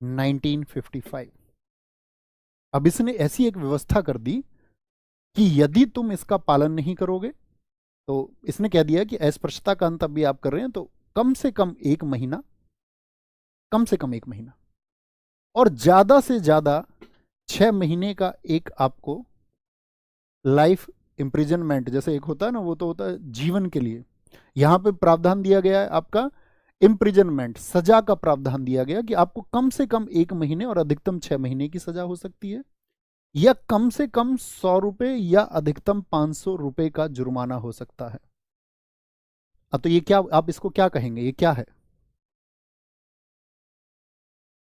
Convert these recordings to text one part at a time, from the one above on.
1955। अब इसने ऐसी एक व्यवस्था कर दी कि यदि तुम इसका पालन नहीं करोगे, तो इसने कह दिया कि अस्पृश्यता का अंत अभी आप कर रहे हैं तो कम से कम 1 महीना, कम से कम 1 महीना, और ज्यादा से ज्यादा 6 महीने का एक आपको लाइफ इम्प्रिजनमेंट, जैसे एक होता है ना, वो तो होता है जीवन के लिए, यहां पे प्रावधान दिया गया है आपका इम्प्रिजनमेंट, सजा का प्रावधान दिया गया कि आपको कम से कम 1 महीने और अधिकतम 6 महीने की सजा हो सकती है, या कम से कम 100 रुपए या अधिकतम 500 रुपए का जुर्माना हो सकता है। अब तो ये क्या, आप इसको क्या कहेंगे, ये क्या है?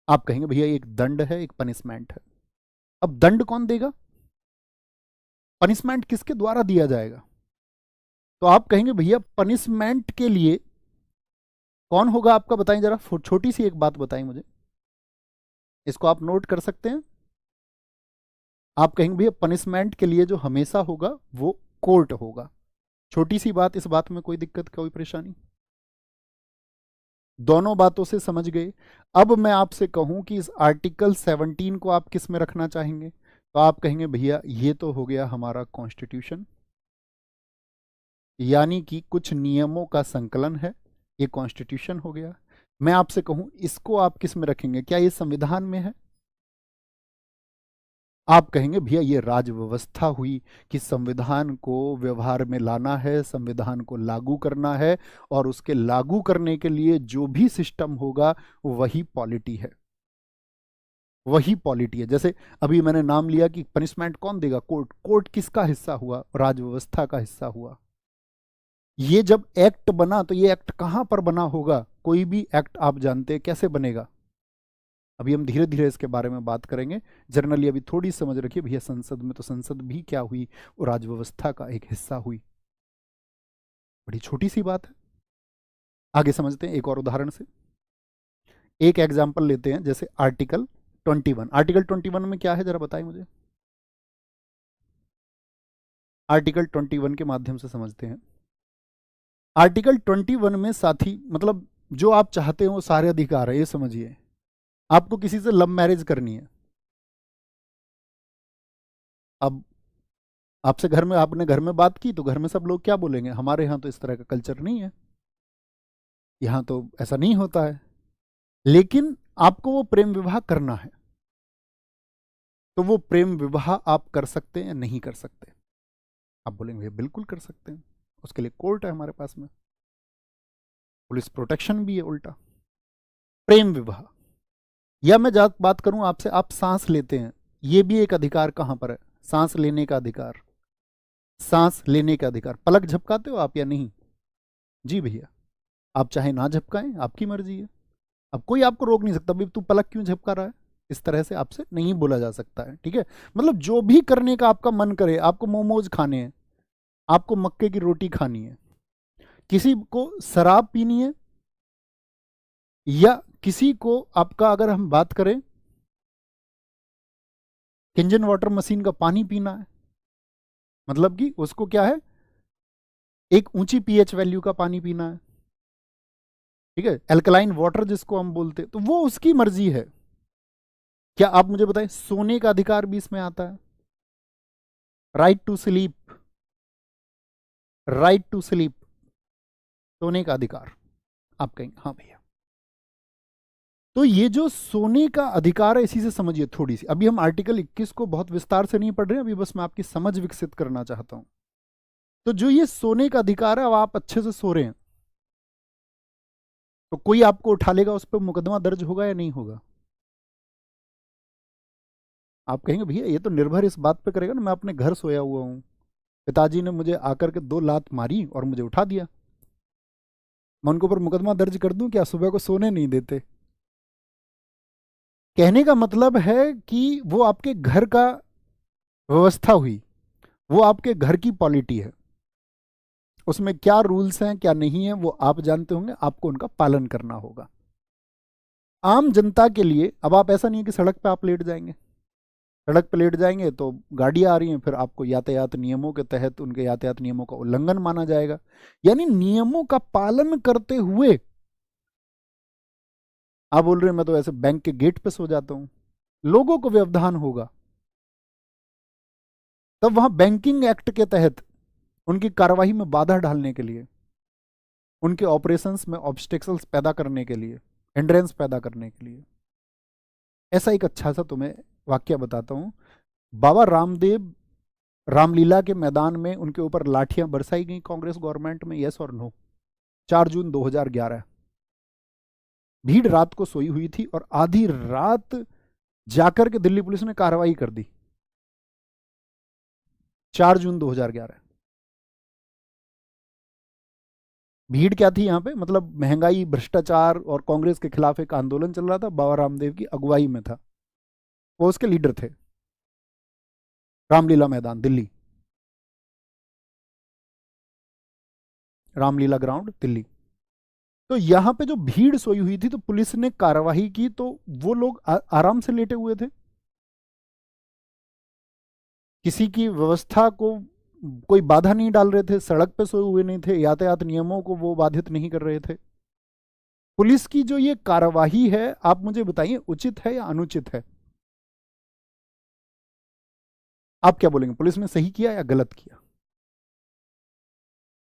आप कहेंगे भैया एक दंड है, एक पनिशमेंट है। अब दंड कौन देगा, पनिशमेंट किसके द्वारा दिया जाएगा? तो आप कहेंगे भैया पनिशमेंट के लिए कौन होगा आपका, बताएं जरा, छोटी सी एक बात बताएं मुझे, इसको आप नोट कर सकते हैं। आप कहेंगे भैया पनिशमेंट के लिए जो हमेशा होगा वो कोर्ट होगा। छोटी सी बात, इस बात में कोई दिक्कत, कोई परेशानी? दोनों बातों से समझ गए। अब मैं आपसे कहूं कि इस आर्टिकल 17 को आप किस में रखना चाहेंगे, तो आप कहेंगे भैया ये तो हो गया हमारा कॉन्स्टिट्यूशन, यानी कि कुछ नियमों का संकलन है, ये कॉन्स्टिट्यूशन हो गया। मैं आपसे कहूं इसको आप किस में रखेंगे, क्या ये संविधान में है? आप कहेंगे भैया ये राज व्यवस्था हुई कि संविधान को व्यवहार में लाना है, संविधान को लागू करना है, और उसके लागू करने के लिए जो भी सिस्टम होगा वही पॉलिटी है, वही पॉलिटी है। जैसे अभी मैंने नाम लिया कि पनिशमेंट कौन देगा, कोर्ट। कोर्ट किसका हिस्सा हुआ, राज व्यवस्था का हिस्सा हुआ। ये जब एक्ट बना तो ये एक्ट कहां पर बना होगा, कोई भी एक्ट आप जानते हैं कैसे बनेगा, अभी हम धीरे धीरे इसके बारे में बात करेंगे। जनरली अभी थोड़ी समझ रखिए भैया, संसद में, तो संसद भी क्या हुई, वो राज व्यवस्था का एक हिस्सा हुई। बड़ी छोटी सी बात है, आगे समझते हैं एक और उदाहरण से। एक एग्जाम्पल लेते हैं, जैसे आर्टिकल 21। आर्टिकल 21 में क्या है जरा बताएं मुझे, आर्टिकल 21 के माध्यम से समझते हैं। आर्टिकल 21 में साथी मतलब जो आप चाहते हो वो सारे अधिकार है, ये समझिए। आपको किसी से लव मैरिज करनी है, अब आपसे घर में, आपने घर में बात की तो घर में सब लोग क्या बोलेंगे, हमारे यहाँ तो इस तरह का कल्चर नहीं है, यहाँ तो ऐसा नहीं होता है, लेकिन आपको वो प्रेम विवाह करना है, तो वो प्रेम विवाह आप कर सकते हैं या नहीं कर सकते? आप बोलेंगे भैया बिल्कुल कर सकते हैं, उसके लिए कोर्ट है हमारे पास में, पुलिस प्रोटेक्शन भी है उल्टा। प्रेम विवाह, या मैं बात करूं आपसे, आप सांस लेते हैं, ये भी एक अधिकार कहां पर है, सांस लेने का अधिकार, सांस लेने का अधिकार। पलक झपकाते हो आप या नहीं? जी भैया, आप चाहे ना झपकाएं, आपकी मर्जी है, अब कोई आपको रोक नहीं सकता, भाई तू पलक क्यों झपका रहा है, इस तरह से आपसे नहीं बोला जा सकता है, ठीक है। मतलब जो भी करने का आपका मन करे, आपको मोमोज खाने हैं, आपको मक्के की रोटी खानी है, किसी को शराब पीनी है, या किसी को आपका, अगर हम बात करें किंजन वाटर मशीन का पानी पीना है, मतलब कि उसको क्या है, एक ऊंची पीएच वैल्यू का पानी पीना है, ठीक है, एल्कलाइन वाटर जिसको हम बोलते हैं, तो वो उसकी मर्जी है। क्या आप मुझे बताएं, सोने का अधिकार भी इसमें आता है, right to sleep, right to sleep, सोने का अधिकार। आप कहेंगे हाँ भैया, तो ये जो सोने का अधिकार है, इसी से समझिए थोड़ी सी। अभी हम आर्टिकल 21 को बहुत विस्तार से नहीं पढ़ रहे हैं, अभी बस मैं आपकी समझ विकसित करना चाहता हूं। तो जो ये सोने का अधिकार है, अब आप अच्छे से सो रहे हैं, तो कोई आपको उठा लेगा, उस पर मुकदमा दर्ज होगा या नहीं होगा? आप कहेंगे भैया ये तो निर्भर इस बात पे करेगा ना, मैं अपने घर सोया हुआ हूँ, पिताजी ने मुझे आकर के 2 लात मारी और मुझे उठा दिया, मैं उनके ऊपर मुकदमा दर्ज कर दूं क्या, सुबह को सोने नहीं देते? कहने का मतलब है कि वो आपके घर का व्यवस्था हुई, वो आपके घर की पॉलिटी है, उसमें क्या रूल्स हैं क्या नहीं है वो आप जानते होंगे, आपको उनका पालन करना होगा। आम जनता के लिए अब आप, ऐसा नहीं है कि सड़क पे आप लेट जाएंगे, सड़क पे लेट जाएंगे तो गाड़ियां आ रही हैं, फिर आपको यातायात नियमों के तहत उनके यातायात नियमों का उल्लंघन माना जाएगा, यानी नियमों का पालन करते हुए आप बोल रहे हैं मैं तो ऐसे बैंक के गेट पे सो जाता हूं। लोगों को व्यवधान होगा, तब वहां बैंकिंग एक्ट के तहत उनकी कार्रवाई में बाधा डालने के लिए, उनके ऑपरेशंस में ऑब्स्टेकल्स पैदा करने के लिए, हिंड्रेंस पैदा करने के लिए। ऐसा एक अच्छा सा तुम्हें वाक्य बताता हूं। बाबा रामदेव रामलीला के मैदान में उनके ऊपर लाठियां बरसाई गई कांग्रेस गवर्नमेंट में, यस और नो? 4 जून 2011। भीड़ रात को सोई हुई थी और आधी रात जाकर के दिल्ली पुलिस ने कार्रवाई कर दी। 4 जून 2011। भीड़ क्या थी यहाँ पे? मतलब महंगाई, भ्रष्टाचार और कांग्रेस के खिलाफ एक आंदोलन चल रहा था, बाबा रामदेव की अगुवाई में था, वो उसके लीडर थे। रामलीला मैदान दिल्ली, रामलीला ग्राउंड दिल्ली। तो यहां पे जो भीड़ सोई हुई थी तो पुलिस ने कार्रवाई की, तो वो लोग आराम से लेटे हुए थे, किसी की व्यवस्था को कोई बाधा नहीं डाल रहे थे, सड़क पे सोए हुए नहीं थे, यातायात नियमों को वो बाधित नहीं कर रहे थे। पुलिस की जो ये कार्यवाही है, आप मुझे बताइए उचित है या अनुचित है? आप क्या बोलेंगे, पुलिस ने सही किया या गलत किया?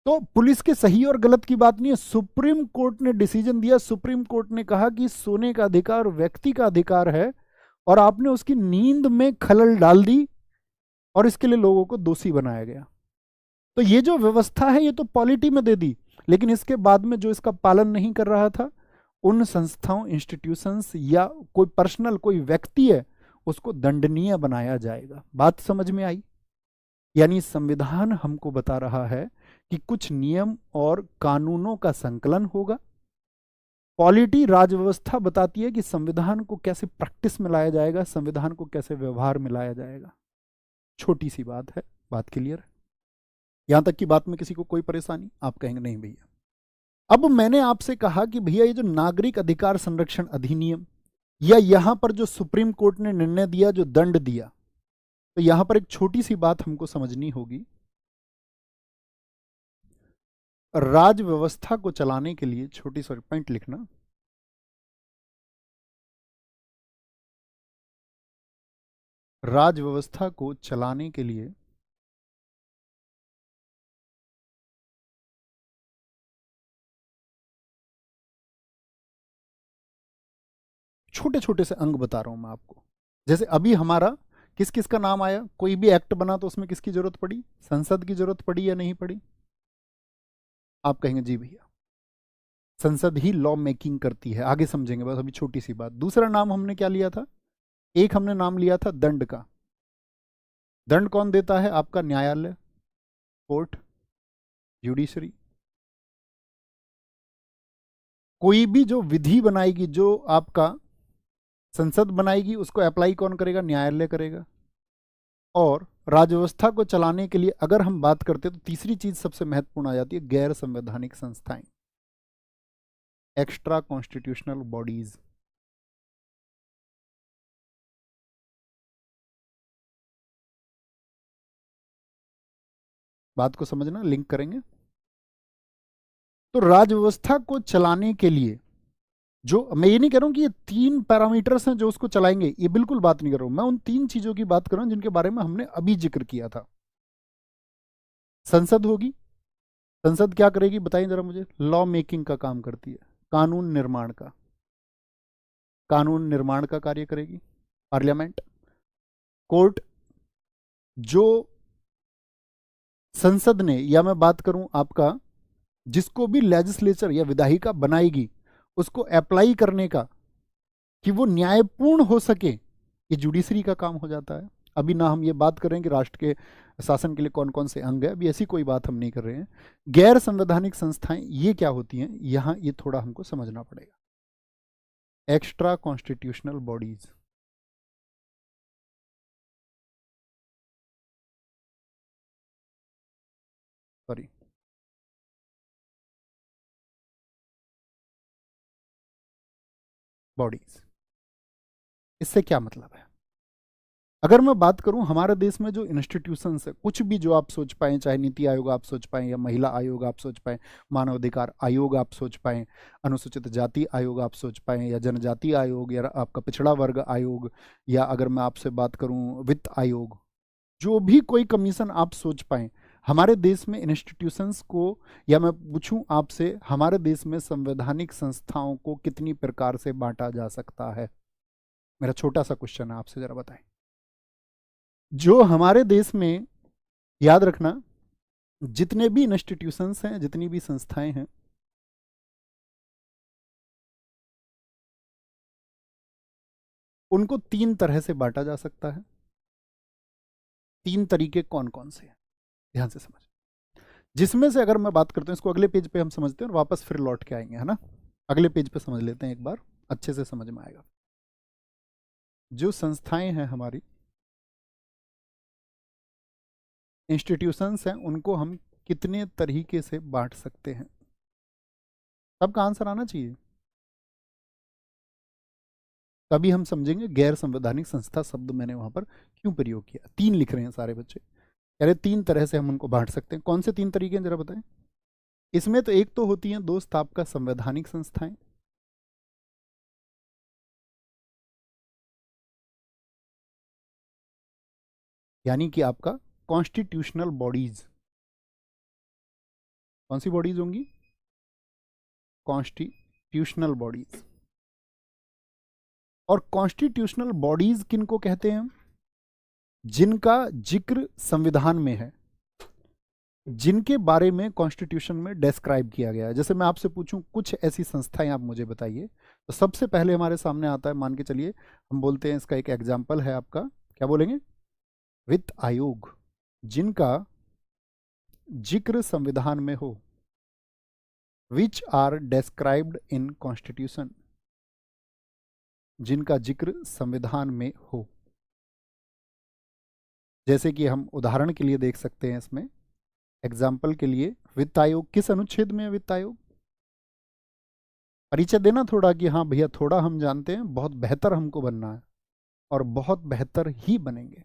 तो पुलिस के सही और गलत की बात नहीं है, सुप्रीम कोर्ट ने डिसीजन दिया। सुप्रीम कोर्ट ने कहा कि सोने का अधिकार व्यक्ति का अधिकार है, और आपने उसकी नींद में खलल डाल दी और इसके लिए लोगों को दोषी बनाया गया। तो ये जो व्यवस्था है ये तो पॉलिटी में दे दी, लेकिन इसके बाद में जो इसका पालन नहीं कर रहा था, उन संस्थाओं, इंस्टीट्यूशंस या कोई पर्सनल कोई व्यक्ति है, उसको दंडनीय बनाया जाएगा। बात समझ में आई? यानी संविधान हमको बता रहा है कि कुछ नियम और कानूनों का संकलन होगा। पॉलिटी, राजव्यवस्था बताती है कि संविधान को कैसे प्रैक्टिस में लाया जाएगा, संविधान को कैसे व्यवहार में लाया जाएगा। छोटी सी बात है, बात क्लियर है? यहां तक की बात में किसी को कोई परेशानी? आप कहेंगे नहीं भैया। अब मैंने आपसे कहा कि भैया ये जो नागरिक अधिकार संरक्षण अधिनियम, या यहां पर जो सुप्रीम कोर्ट ने निर्णय दिया, जो दंड दिया, तो यहां पर एक छोटी सी बात हमको समझनी होगी। राज व्यवस्था को चलाने के लिए, छोटी सी पॉइंट लिखना, राज व्यवस्था को चलाने के लिए छोटे छोटे से अंग बता रहा हूं मैं आपको। जैसे अभी हमारा किस किस का नाम आया, कोई भी एक्ट बना तो उसमें किसकी जरूरत पड़ी? संसद की जरूरत पड़ी या नहीं पड़ी? आप कहेंगे जी भैया, संसद ही लॉ मेकिंग करती है, आगे समझेंगे, बस अभी छोटी सी बात। दूसरा नाम हमने क्या लिया था? एक हमने नाम लिया था दंड का। दंड कौन देता है? आपका न्यायालय, कोर्ट, जुडिशरी। कोई भी जो विधि बनाएगी, जो आपका संसद बनाएगी, उसको अप्लाई कौन करेगा? न्यायालय करेगा। और राजव्यवस्था को चलाने के लिए अगर हम बात करते हैं तो तीसरी चीज सबसे महत्वपूर्ण आ जाती है, गैर संवैधानिक संस्थाएं, एक्स्ट्रा कॉन्स्टिट्यूशनल बॉडीज। बात को समझना, लिंक करेंगे। तो राजव्यवस्था को चलाने के लिए, जो मैं ये नहीं कह रहा हूं कि ये 3 पैरामीटर्स हैं जो उसको चलाएंगे, ये बिल्कुल बात नहीं कर रहा हूं मैं। उन 3 चीजों की बात कर रहा हूं जिनके बारे में हमने अभी जिक्र किया था। संसद होगी, संसद क्या करेगी बताइए जरा मुझे? लॉ मेकिंग का काम करती है, कानून निर्माण का, कानून निर्माण का कार्य करेगी। पार्लियामेंट, कोर्ट, जो संसद ने, या मैं बात करूं आपका, जिसको भी लेजिस्लेचर या विधायिका बनाएगी, उसको अप्लाई करने का, कि वो न्यायपूर्ण हो सके, ये जुडिशरी का काम हो जाता है। अभी ना हम ये बात करें कि राष्ट्र के शासन के लिए कौन कौन से अंग है, अभी ऐसी कोई बात हम नहीं कर रहे हैं। गैर संवैधानिक संस्थाएं ये क्या होती हैं, यहां ये थोड़ा हमको समझना पड़ेगा। Extra constitutional bodies, sorry, bodies, इससे क्या मतलब है? अगर मैं बात करूं हमारे देश में जो इंस्टीट्यूशंस है, कुछ भी जो आप सोच पाए, चाहे नीति आयोग आप सोच पाए, या महिला आयोग आप सोच पाए, मानवाधिकार आयोग आप सोच पाए, अनुसूचित जाति आयोग आप सोच पाए, या जनजाति आयोग, या आपका पिछड़ा वर्ग आयोग, या अगर मैं आपसे बात करूं वित्त आयोग, जो भी कोई कमीशन आप सोच पाए, हमारे देश में इंस्टीट्यूशंस को, या मैं पूछूं आपसे, हमारे देश में संवैधानिक संस्थाओं को कितनी प्रकार से बांटा जा सकता है? मेरा छोटा सा क्वेश्चन है आपसे, जरा बताएं। जो हमारे देश में, याद रखना, जितने भी इंस्टीट्यूशंस हैं, जितनी भी संस्थाएं हैं, उनको 3 तरह से बांटा जा सकता है। 3 तरीके कौन कौन से हैं, ध्यान से समझ। जिसमें से अगर मैं बात करता हूं, इसको अगले पेज पे हम समझते हैं और वापस फिर लौट के आएंगे, है ना। अगले पेज पे समझ लेते हैं एक बार, अच्छे से समझ में आएगा। जो संस्थाएं हैं हमारी, इंस्टीट्यूशंस हैं, उनको हम कितने तरीके से बांट सकते हैं? सबका आंसर आना चाहिए, तभी हम समझेंगे गैर संवैधानिक संस्था शब्द मैंने वहां पर क्यों प्रयोग किया। 3 लिख रहे हैं सारे बच्चे, कह रहे 3 तरह से हम उनको बांट सकते हैं। कौन से 3 तरीके हैं, जरा बताएं। इसमें तो एक तो होती हैं दोस्त आपका संवैधानिक संस्थाएं, यानी कि आपका कॉन्स्टिट्यूशनल बॉडीज। कौन सी बॉडीज होंगी? Constitutional bodies. और कॉन्स्टिट्यूशनल बॉडीज किनको कहते हैं? जिनका जिक्र संविधान में है, जिनके बारे में कॉन्स्टिट्यूशन में डिस्क्राइब किया गया है। जैसे मैं आपसे पूछूं कुछ ऐसी संस्थाएं आप मुझे बताइए, तो सबसे पहले हमारे सामने आता है, मान के चलिए हम बोलते हैं, इसका एक एग्जाम्पल है आपका, क्या बोलेंगे? वित्त आयोग, जिनका जिक्र संविधान में हो, which are described in constitution, जिनका जिक्र संविधान में हो। जैसे कि हम उदाहरण के लिए देख सकते हैं, इसमें एग्जाम्पल के लिए, वित्त आयोग किस अनुच्छेद में है? वित्त आयोग, परिचय देना थोड़ा कि हाँ भैया थोड़ा हम जानते हैं, बहुत बेहतर हमको बनना है और बहुत बेहतर ही बनेंगे,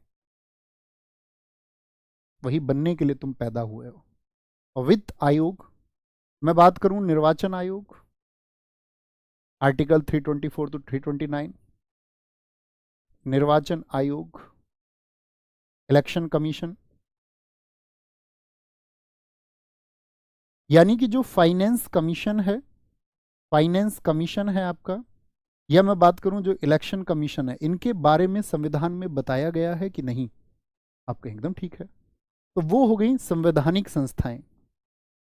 वही बनने के लिए तुम पैदा हुए हो। और वित्त आयोग, मैं बात करूं निर्वाचन आयोग, आर्टिकल 324 टू 329, निर्वाचन आयोग, इलेक्शन कमीशन, यानी कि जो फाइनेंस कमीशन है, फाइनेंस कमीशन है आपका, या मैं बात करूं जो इलेक्शन कमीशन है, इनके बारे में संविधान में बताया गया है कि नहीं? आपका एकदम ठीक है। तो वो हो गई संवैधानिक संस्थाएं।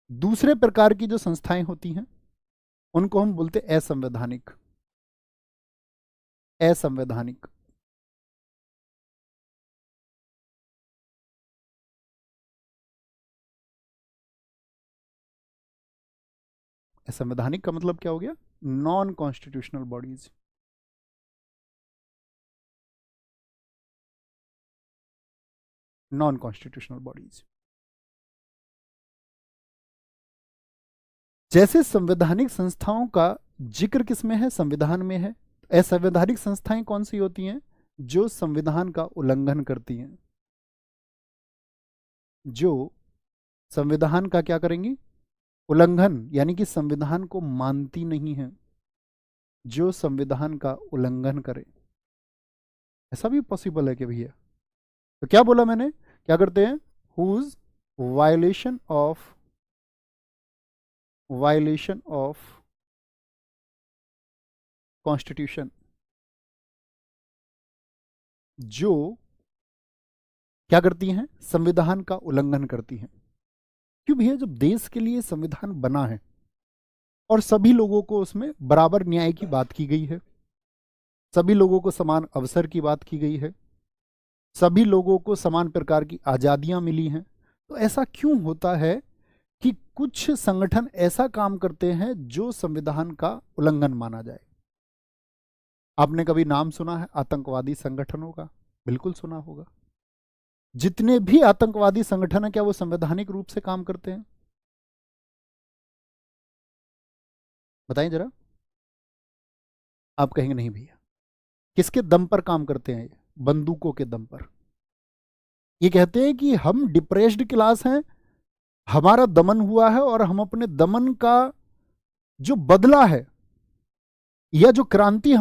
दूसरे प्रकार की जो संस्थाएं होती हैं, उनको हम बोलते हैं असंवैधानिक। असंवैधानिक, असंवैधानिक का मतलब क्या हो गया? Non constitutional bodies. Non constitutional bodies. जैसे संवैधानिक संस्थाओं का जिक्र किसमें है? संविधान में है। असंवैधानिक संस्थाएं कौन सी होती हैं? जो संविधान का उल्लंघन करती हैं, जो संविधान का क्या करेंगी? उल्लंघन, यानी कि संविधान को मानती नहीं है, जो संविधान का उल्लंघन करे। ऐसा भी पॉसिबल है कि भैया? तो क्या बोला मैंने, क्या करते हैं? हुज वायलेशन ऑफ कॉन्स्टिट्यूशन, जो क्या करती हैं? संविधान का उल्लंघन करती हैं। क्यों भैया? जब देश के लिए संविधान बना है और सभी लोगों को उसमें बराबर न्याय की बात की गई है, सभी लोगों को समान अवसर की बात की गई है, सभी लोगों को समान प्रकार की आज़ादियां मिली हैं, तो ऐसा क्यों होता है कि कुछ संगठन ऐसा काम करते हैं जो संविधान का उल्लंघन माना जाए? आपने कभी नाम सुना है आतंकवादी संगठनों का? बिल्कुल सुना होगा। जितने भी आतंकवादी संगठन है, क्या वो संवैधानिक रूप से काम करते हैं? बताएं जरा। आप कहेंगे नहीं भैया। किसके दम पर काम करते हैं ये? बंदूकों के दम पर। ये कहते हैं कि हम डिप्रेस्ड क्लास हैं, हमारा दमन हुआ है और हम अपने दमन का जो बदला है या जो क्रांति